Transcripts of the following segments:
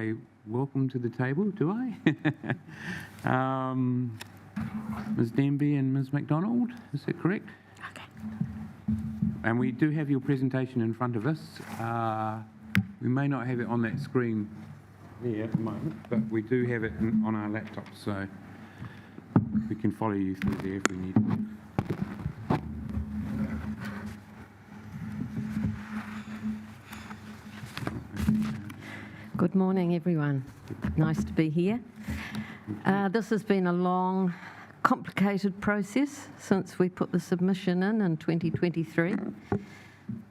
I welcome to the table, do I? Ms. Denby and Ms. MacDonald, is that correct? Okay. And we do have your presentation in front of us. We may not have it on that screen there at the moment, but we do have it on our laptop, so we can follow you through there if we need to. Good morning, everyone. Nice to be here. This has been a long, complicated process since we put the submission in 2023,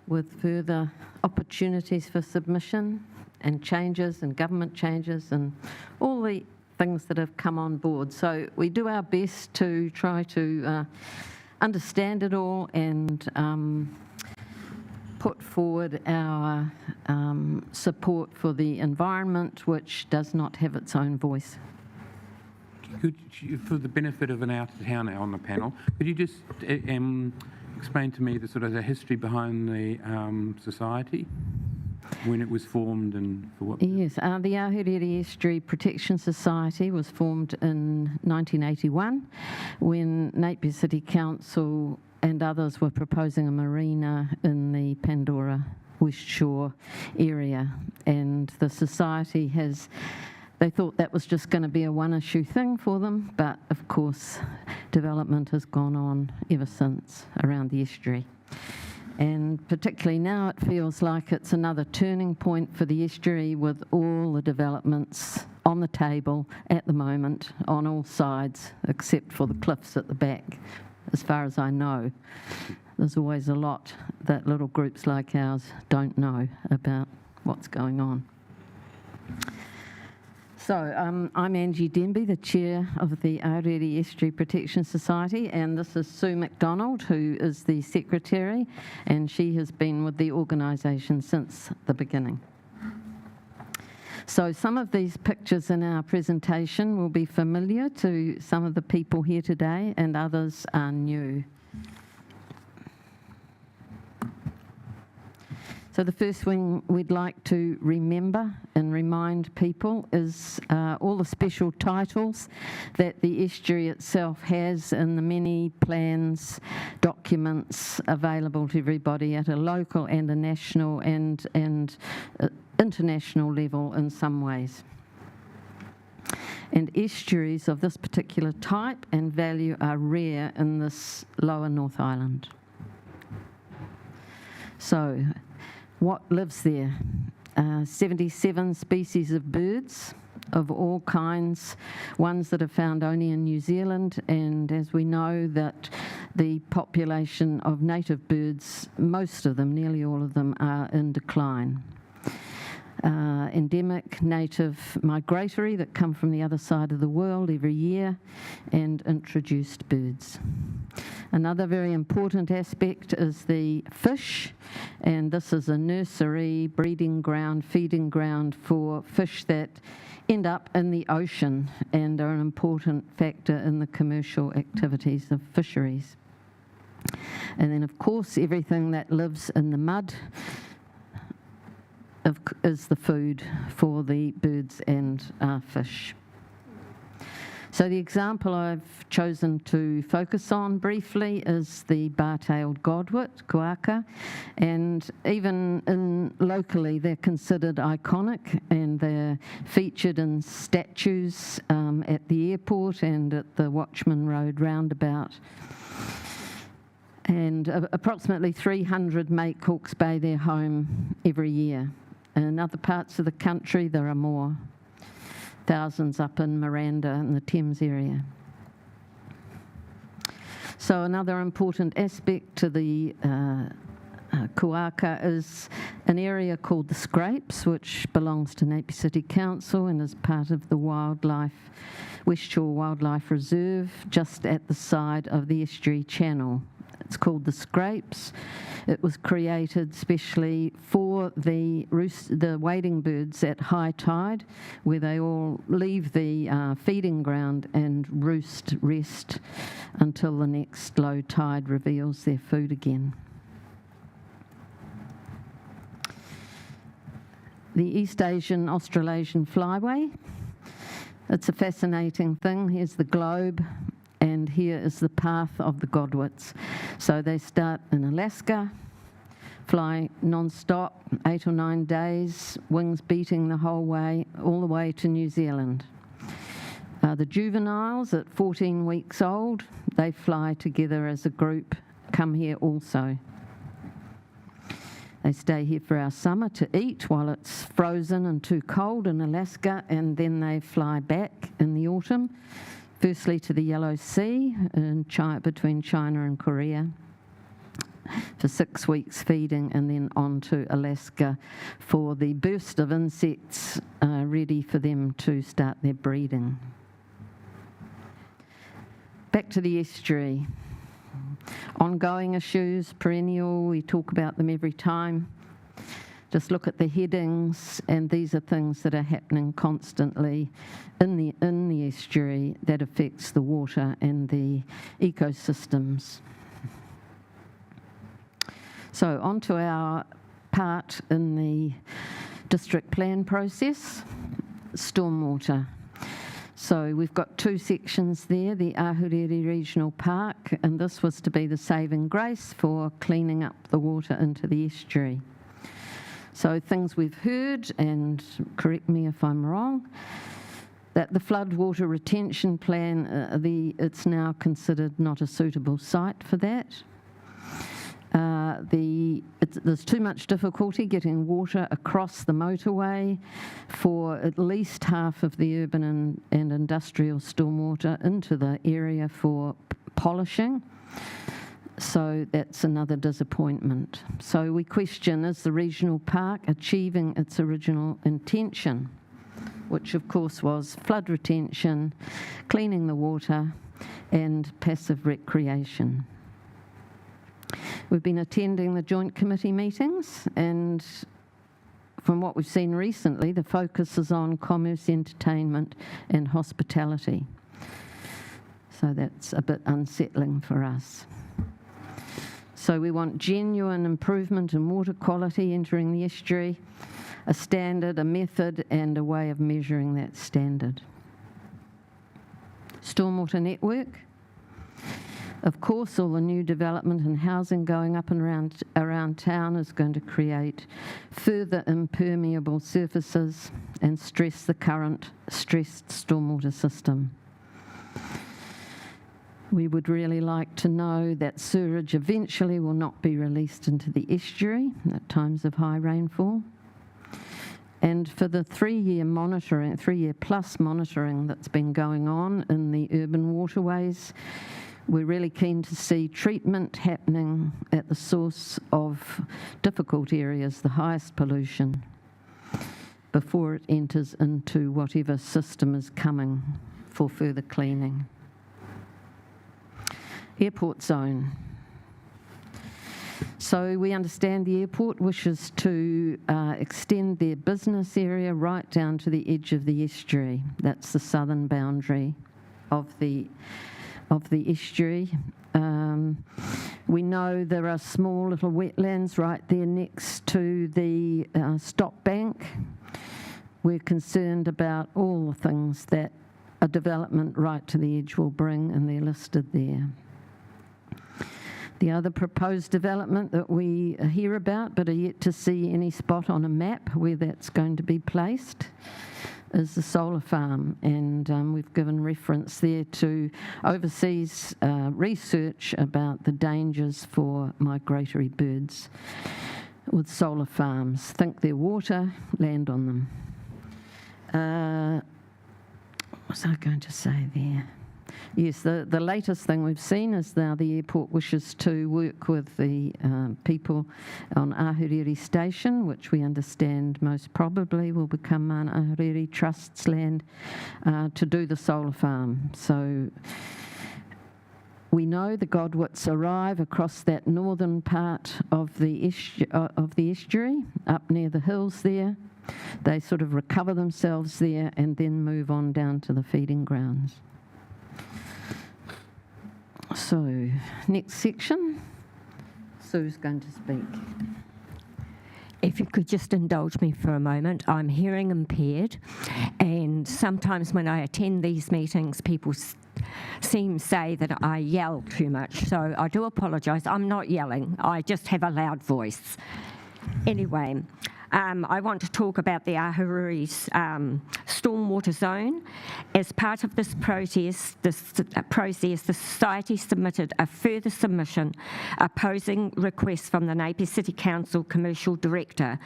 with further opportunities for submission and changes and government changes and all the things that have come on board. So we do our best to try to understand it all and put forward our support for the environment, which does not have its own voice. Could you, for the benefit of an out-of-towner on the panel, could you just explain to me the sort of the history behind the society, when it was formed and for what? Yes, the Ahuriri Estuary Protection Society was formed in 1981 when Napier City Council and others were proposing a marina in the Pandora West Shore area, and the society they thought that was just going to be a one-issue thing for them, but of course development has gone on ever since around the estuary. And particularly now it feels like it's another turning point for the estuary, with all the developments on the table at the moment on all sides, except for the cliffs at the back. As far as I know, there's always a lot that little groups like ours don't know about what's going on. So I'm Angie Denby, the chair of the Ahuriri Estuary Protection Society, and this is Sue MacDonald, who is the secretary, and she has been with the organisation since the beginning. So some of these pictures in our presentation will be familiar to some of the people here today, and others are new. So the first thing we'd like to remember and remind people is all the special titles that the estuary itself has in the many plans, documents available to everybody at a local and a national and international level in some ways. And estuaries of this particular type and value are rare in this lower North Island. So, what lives there? 77 species of birds of all kinds, ones that are found only in New Zealand, and as we know that the population of native birds, most of them, nearly all of them, are in decline. Endemic, native, migratory that come from the other side of the world every year, and introduced birds. Another very important aspect is the fish, and this is a nursery, breeding ground, feeding ground for fish that end up in the ocean and are an important factor in the commercial activities of fisheries. And then, of course, everything that lives in the mud is the food for the birds and fish. So the example I've chosen to focus on briefly is the bar-tailed godwit, kuaka, and even locally they're considered iconic, and they're featured in statues at the airport and at the Watchman Road roundabout. And approximately 300 make Hawke's Bay their home every year. In other parts of the country, there are more, thousands up in Miranda in the Thames area. So another important aspect to the kuaka is an area called the Scrapes, which belongs to Napier City Council and is part of the West Shore Wildlife Reserve, just at the side of the estuary channel. It's called the Scrapes. It was created specially for the wading birds at high tide, where they all leave the feeding ground and rest until the next low tide reveals their food again. the East Asian Australasian Flyway. It's a fascinating thing. Here's the globe, and here is the path of the Godwits. So they start in Alaska, fly non-stop, 8 or 9 days, wings beating the whole way, all the way to New Zealand. The juveniles at 14 weeks old, they fly together as a group, come here also. They stay here for our summer to eat while it's frozen and too cold in Alaska, and then they fly back in the autumn, firstly to the Yellow Sea in between China and Korea for 6 weeks feeding, and then on to Alaska for the burst of insects ready for them to start their breeding. Back to the estuary. Ongoing issues, perennial, we talk about them every time. Just look at the headings, and these are things that are happening constantly in the estuary that affects the water and the ecosystems. So on to our part in the district plan process, stormwater. So we've got 2 sections there, the Ahuriri Regional Park, and this was to be the saving grace for cleaning up the water into the estuary. So things we've heard, and correct me if I'm wrong, that the floodwater retention plan, it's now considered not a suitable site for that. There's too much difficulty getting water across the motorway for at least half of the urban and industrial stormwater into the area for polishing. So that's another disappointment. So we question, is the regional park achieving its original intention, which of course was flood retention, cleaning the water, and passive recreation? We've been attending the joint committee meetings, and from what we've seen recently, the focus is on commerce, entertainment, and hospitality. So that's a bit unsettling for us. So we want genuine improvement in water quality entering the estuary, a standard, a method, and a way of measuring that standard. Stormwater network. Of course, all the new development and housing going up and around town is going to create further impermeable surfaces and stress the current stressed stormwater system. We would really like to know that sewerage eventually will not be released into the estuary at times of high rainfall. And for the 3-year plus monitoring that's been going on in the urban waterways, we're really keen to see treatment happening at the source of difficult areas, the highest pollution, before it enters into whatever system is coming for further cleaning. Airport zone. So we understand the airport wishes to extend their business area right down to the edge of the estuary. That's the southern boundary of the estuary. We know there are small little wetlands right there next to the stop bank. We're concerned about all the things that a development right to the edge will bring, and they're listed there. The other proposed development that we hear about but are yet to see any spot on a map where that's going to be placed is the solar farm, and we've given reference there to overseas research about the dangers for migratory birds with solar farms. Think they're water, land on them. What was I going to say there? Yes, the latest thing we've seen is now the airport wishes to work with the people on Ahuriri Station, which we understand most probably will become Mana Ahuriri Trust's land, to do the solar farm. So we know the Godwits arrive across that northern part of the estuary, up near the hills there. They sort of recover themselves there and then move on down to the feeding grounds. So, next section, Sue's going to speak. If you could just indulge me for a moment, I'm hearing impaired, and sometimes when I attend these meetings, people say that I yell too much, so I do apologise. I'm not yelling, I just have a loud voice. Anyway, I want to talk about the Ahuriri's stormwater zone. As part of this process, the Society submitted a further submission opposing requests from the Napier City Council Commercial Director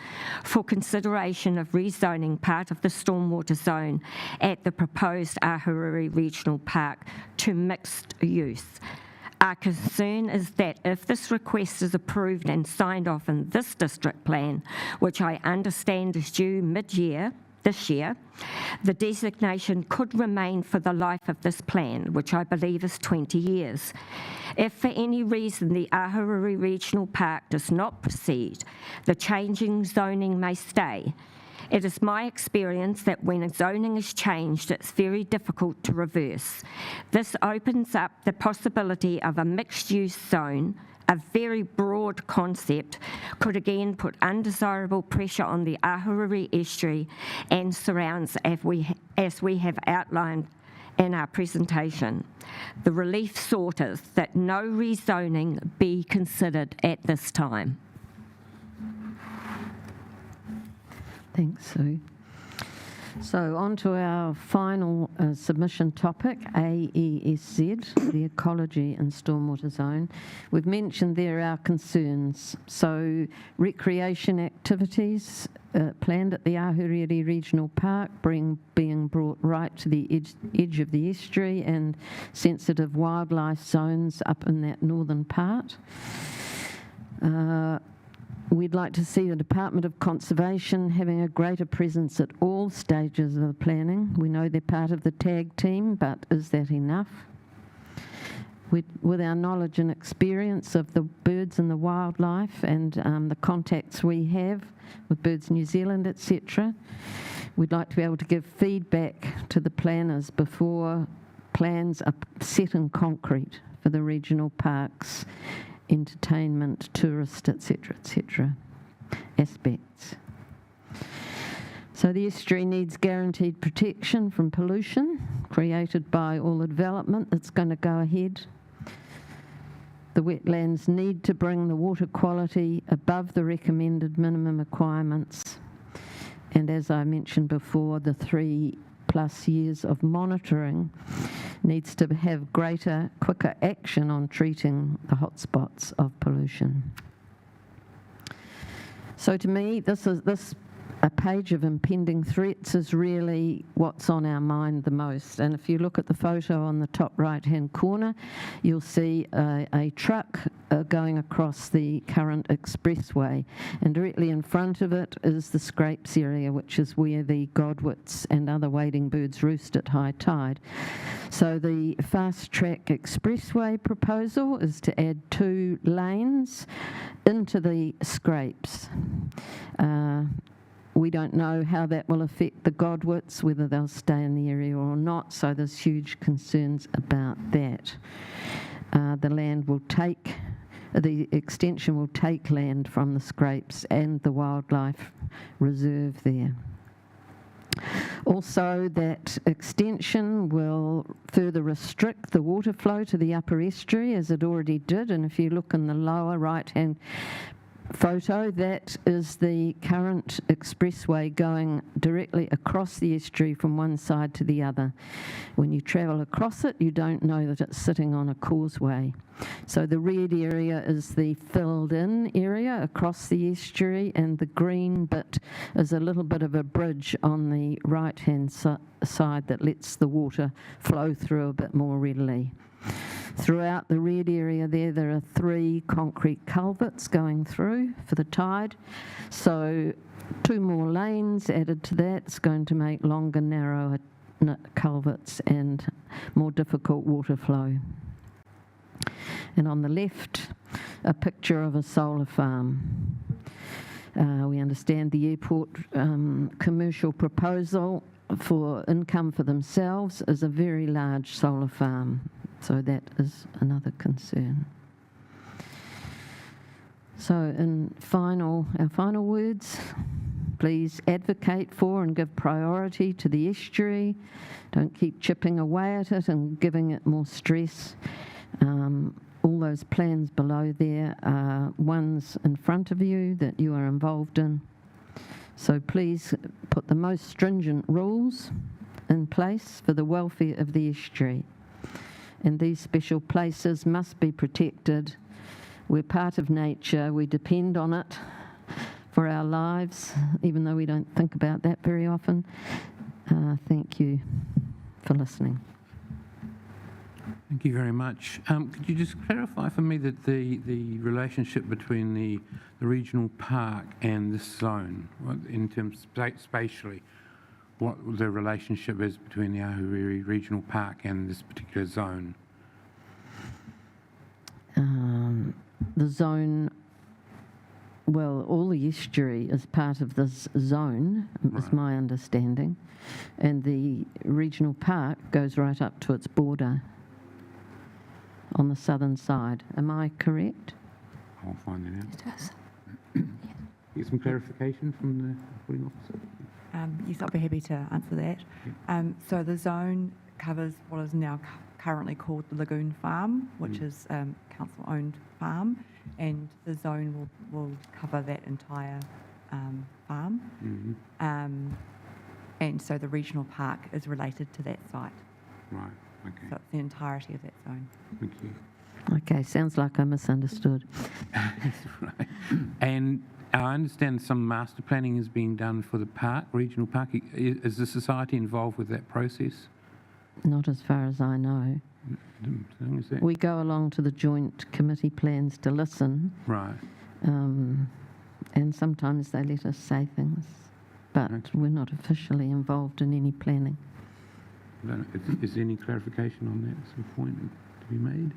for consideration of rezoning part of the stormwater zone at the proposed Ahuriri Regional Park to mixed use. Our concern is that if this request is approved and signed off in this district plan, which I understand is due mid-year this year, the designation could remain for the life of this plan, which I believe is 20 years. If for any reason the Ahuriri Regional Park does not proceed, the changing zoning may stay. It is my experience that when a zoning is changed, it's very difficult to reverse. This opens up the possibility of a mixed-use zone. A very broad concept could again put undesirable pressure on the Ahuriri Estuary and surrounds as we have outlined in our presentation. The relief sought is that no rezoning be considered at this time. Thanks, Sue. So on to our final submission topic, AESZ, the Ecology and Stormwater Zone. We've mentioned there our concerns. So recreation activities planned at the Ahuriri Regional Park being brought right to the edge of the estuary, and sensitive wildlife zones up in that northern part. We'd like to see the Department of Conservation having a greater presence at all stages of the planning. We know they're part of the TAG team, but is that enough? With our knowledge and experience of the birds and the wildlife and the contacts we have with Birds New Zealand, etc., we'd like to be able to give feedback to the planners before plans are set in concrete for the regional parks, entertainment, tourist, etc., aspects. So the estuary needs guaranteed protection from pollution created by all the development that's going to go ahead. The wetlands need to bring the water quality above the recommended minimum requirements. And as I mentioned before, the 3+ years of monitoring needs to have greater, quicker action on treating the hotspots of pollution. So to me, a page of impending threats is really what's on our mind the most. And if you look at the photo on the top right-hand corner, you'll see a truck going across the current expressway. And directly in front of it is the scrapes area, which is where the godwits and other wading birds roost at high tide. So the fast-track expressway proposal is to add 2 lanes into the scrapes. We don't know how that will affect the godwits, whether they'll stay in the area or not, so there's huge concerns about that. The extension will take land from the scrapes and the wildlife reserve there. Also, that extension will further restrict the water flow to the upper estuary, as it already did, and if you look in the lower right-hand photo, that is the current expressway going directly across the estuary from one side to the other. When you travel across it, you don't know that it's sitting on a causeway. So the red area is the filled-in area across the estuary, and the green bit is a little bit of a bridge on the right-hand side that lets the water flow through a bit more readily. Throughout the red area there are 3 concrete culverts going through for the tide. So 2 more lanes added to that is going to make longer, narrower culverts and more difficult water flow. And on the left, a picture of a solar farm. We understand the airport commercial proposal for income for themselves is a very large solar farm. So that is another concern. So our final words, please advocate for and give priority to the estuary. Don't keep chipping away at it and giving it more stress. All those plans below there are ones in front of you that you are involved in. So please put the most stringent rules in place for the welfare of the estuary. And these special places must be protected. We're part of nature. We depend on it for our lives, even though we don't think about that very often. Thank you for listening. Thank you very much. Could you just clarify for me that the relationship between the regional park and this zone, in terms spatially, what the relationship is between the Ahuriri Regional Park and this particular zone? The zone, well, all the estuary is part of this zone, is my understanding, and the regional park goes right up to its border on the southern side. Am I correct? I'll find that out. It does. Get some clarification from the reporting officer. Yes, I'll be happy to answer that. So the zone covers what is now currently called the Lagoon Farm, which is council-owned farm, and the zone will cover that entire farm. And so the regional park is related to that site. Right, okay. So it's the entirety of that zone. Thank you. Okay, sounds like I misunderstood. That's right. And I understand some master planning is being done for the park, regional park. Is the society involved with that process? Not as far as I know. Is that We go along to the joint committee plans to listen, right? and sometimes they let us say things, but we're not officially involved in any planning. Is there any clarification on that at some point to be made?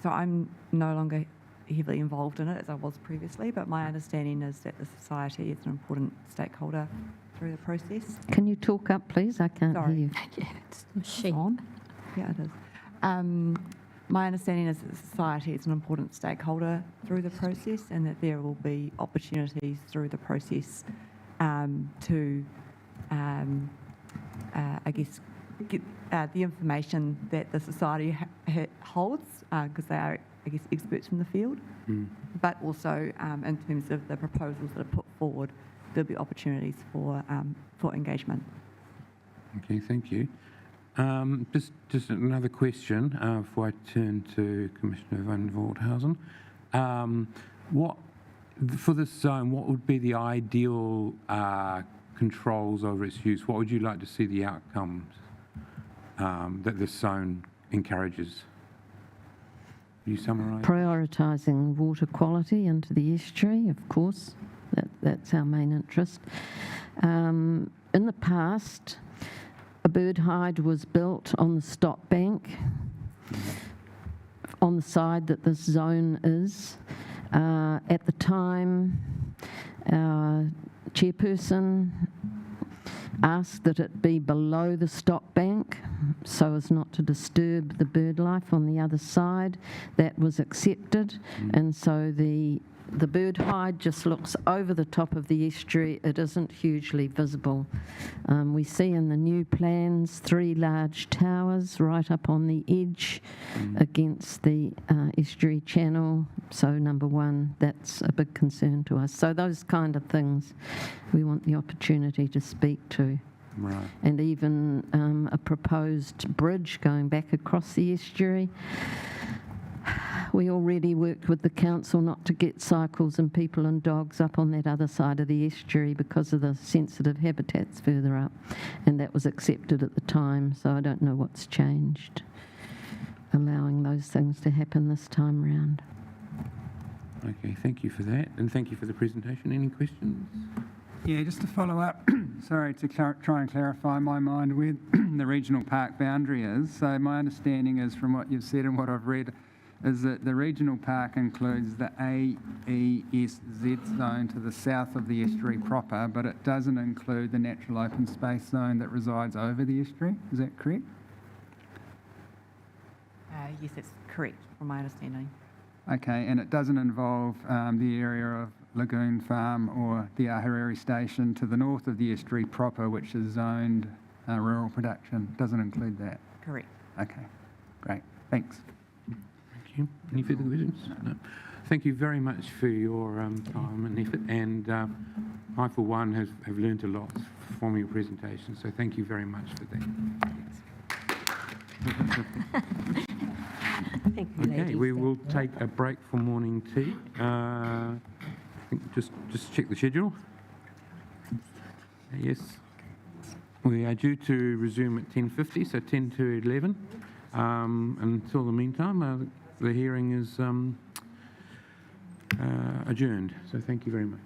So I'm no longer heavily involved in it as I was previously, but my understanding is that the society is an important stakeholder through the process. Can you talk up, please? I can't Sorry. hear you. Yeah, it's the It's machine. on? Yeah, it is. My understanding is that the society is an important stakeholder through the process, and that there will be opportunities through the process to, I guess, get the information that the society holds, because they are, I guess, experts in the field, but also in terms of the proposals that are put forward, there'll be opportunities for engagement. Okay, thank you. Just another question before I turn to Commissioner van Voorthausen. For this zone, what would be the ideal controls over its use? What would you like to see the outcomes that this zone encourages? Can you summarise? Prioritising water quality into the estuary, of course. That's our main interest. In the past, a bird hide was built on the stop bank on the side that this zone is. At the time, our chairperson asked that it be below the stop bank so as not to disturb the bird life on the other side. That was accepted, and so the bird hide just looks over the top of the estuary. It isn't hugely visible. We see in the new plans 3 large towers right up on the edge against the estuary channel. So number one, that's a big concern to us. So those kind of things we want the opportunity to speak to. Right. And even a proposed bridge going back across the estuary. We already worked with the council not to get cycles and people and dogs up on that other side of the estuary because of the sensitive habitats further up, and that was accepted at the time, so I don't know what's changed, allowing those things to happen this time round. Okay, thank you for that, and thank you for the presentation. Any questions? Yeah, just to follow up, sorry, to try and clarify my mind where the regional park boundary is. So my understanding is, from what you've said and what I've read, is that the regional park includes the AESZ zone to the south of the estuary proper, but it doesn't include the natural open space zone that resides over the estuary. Is that correct? Yes, that's correct, from my understanding. Okay, and it doesn't involve the area of Lagoon Farm or the Ahuriri Station to the north of the estuary proper, which is zoned rural production. Doesn't include that. Correct. Okay, great. Thanks. Thank you. Any further questions? No. Thank you very much for your time and effort, and I, for one, have learned a lot from your presentation, so thank you very much for that. Thank you, Okay, ladies. we will take a break for morning tea. I think just check the schedule. Yes. We are due to resume at 10:50, so 10 to 11. Until the meantime, the hearing is adjourned. So thank you very much.